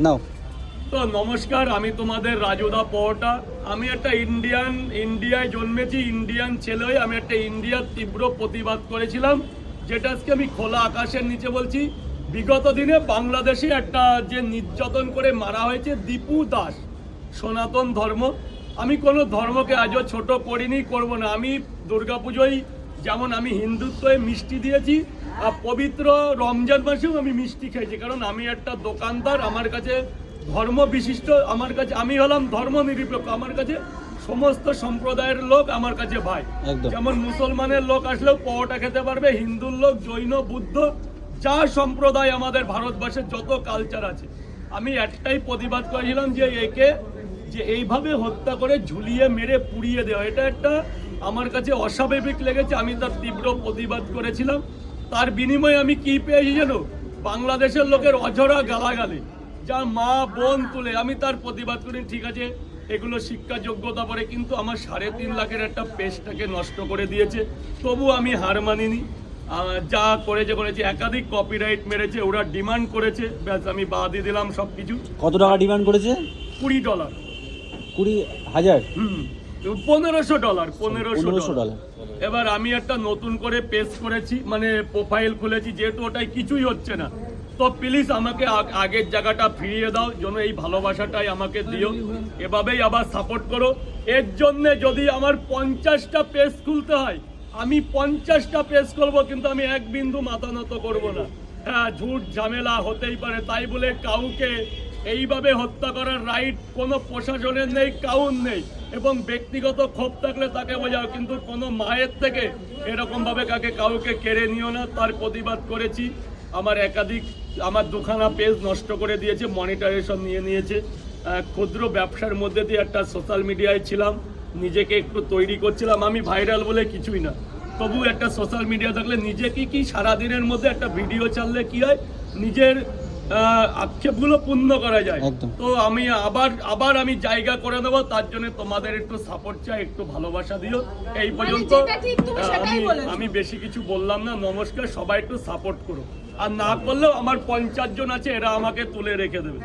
নাও। তো নমস্কার, আমি তোমাদের রাজুদা পোহটা। আমি একটা ইন্ডিয়ায় জন্মেছি, ইন্ডিয়ান ছেলে হয়ে আমি একটা ইন্ডিয়ার তীব্র প্রতিবাদ করেছিলাম, যেটা আজকে আমি খোলা আকাশের নিচে বলছি। বিগত দিনে বাংলাদেশে একটা যে নির্যাতন করে মারা হয়েছে দীপু দাস, সনাতন ধর্ম। আমি কোনো ধর্মকে আজও ছোট করিনি, করব না। আমি দুর্গাপুজোয় যেমন আমি হিন্দুত্বে মিষ্টি দিয়েছি, আর পবিত্র রমজান মাসেও আমি মিষ্টি খেয়েছি, কারণ আমি একটা দোকানদার। আমার কাছে ধর্ম বিশিষ্ট, আমার কাছে আমি হলাম ধর্ম নিরপেক্ষ। আমার কাছে সমস্ত সম্প্রদায়ের লোক আমার কাছে ভাই। যেমন মুসলমানের লোক আসলেও পরোটা খেতে পারবে, হিন্দুর লোক, জৈন, বুদ্ধ, যা সম্প্রদায় আমাদের ভারতবর্ষের যত কালচার আছে। আমি একটাই প্রতিবাদ করেছিলাম যে একে যে এইভাবে হত্যা করে ঝুলিয়ে মেরে পুড়িয়ে দেওয়া, এটা একটা আমার কাছে অস্বাভাবিক লেগেছে। আমি তার তীব্র প্রতিবাদ করেছিলাম। তার বিনিময়ে আমি কি পেয়েছি জানো? বাংলাদেশের লোকের অঝরা গালাগালি, যা মা বোন তুলে। আমি তার প্রতিবাদ করি, ঠিক আছে এগুলো শিক্ষা যোগ্যতা পরে, কিন্তু আমার 3.5 লাখের একটা পেজটাকে নষ্ট করে দিয়েছে। তবু আমি হার মানিনি। যা করেছে একাধিক কপিরাইট মেরেছে, ওরা ডিমান্ড করেছে, ব্যাস আমি বাদই দিলাম সব কিছু। কত টাকা ডিমান্ড করেছে? $20। 20,000? $1500। $1500। এবার আমি একটা নতুন করে পেজ করেছি, মানে প্রোফাইল খুলেছি, যেহেতু ওটাই কিছুই হচ্ছে না। তো প্লিজ আমাকে আগের জায়গাটা ফিরিয়ে দাও, যেন এই ভালোবাসাটাই আমাকে দিও, এভাবেই আবার সাপোর্ট করো। এর জন্যে যদি আমার 50টা পেজ খুলতে হয়, আমি 50টা পেজ করবো, কিন্তু আমি এক বিন্দু মাথা নত করবো না। হ্যাঁ, ঝুট ঝামেলা হতেই পারে, তাই বলে কাউকে এইভাবে হত্যা করার রাইট কোনো প্রশাসনের নেই, কাউর নেই। এবং ব্যক্তিগত ক্ষোভ থাকলে তাকে বোঝাও, কিন্তু কোনো মায়ের থেকে এরকমভাবে কাউকে কেড়ে নিও না। তার প্রতিবাদ করেছি। আমার দুখানা পেজ নষ্ট করে দিয়েছে, মনিটাইজেশন নিয়ে নিয়েছে। ক্ষুদ্র ব্যবসার মধ্যে দিয়ে একটা সোশ্যাল মিডিয়ায় ছিলাম, নিজেকে একটু তৈরি করছিলাম। আমি ভাইরাল বলে কিছুই না, তবু একটা সোশ্যাল মিডিয়া থাকলে নিজেকে কি সারাদিনের মধ্যে একটা ভিডিও চাললে কি হয়, নিজের আক্ষেপগুলো পূর্ণ করা যায়। তো আমি আবার আমি জায়গা করে দেবো, তার জন্য তোমাদের একটু সাপোর্ট চাই, একটু ভালোবাসা দিও। এই পর্যন্ত আমি বেশি কিছু বললাম না। নমস্কার, সবাই একটু সাপোর্ট করো, আর না করলেও আমার 50 জন আছে, এরা আমাকে তুলে রেখে দেবে।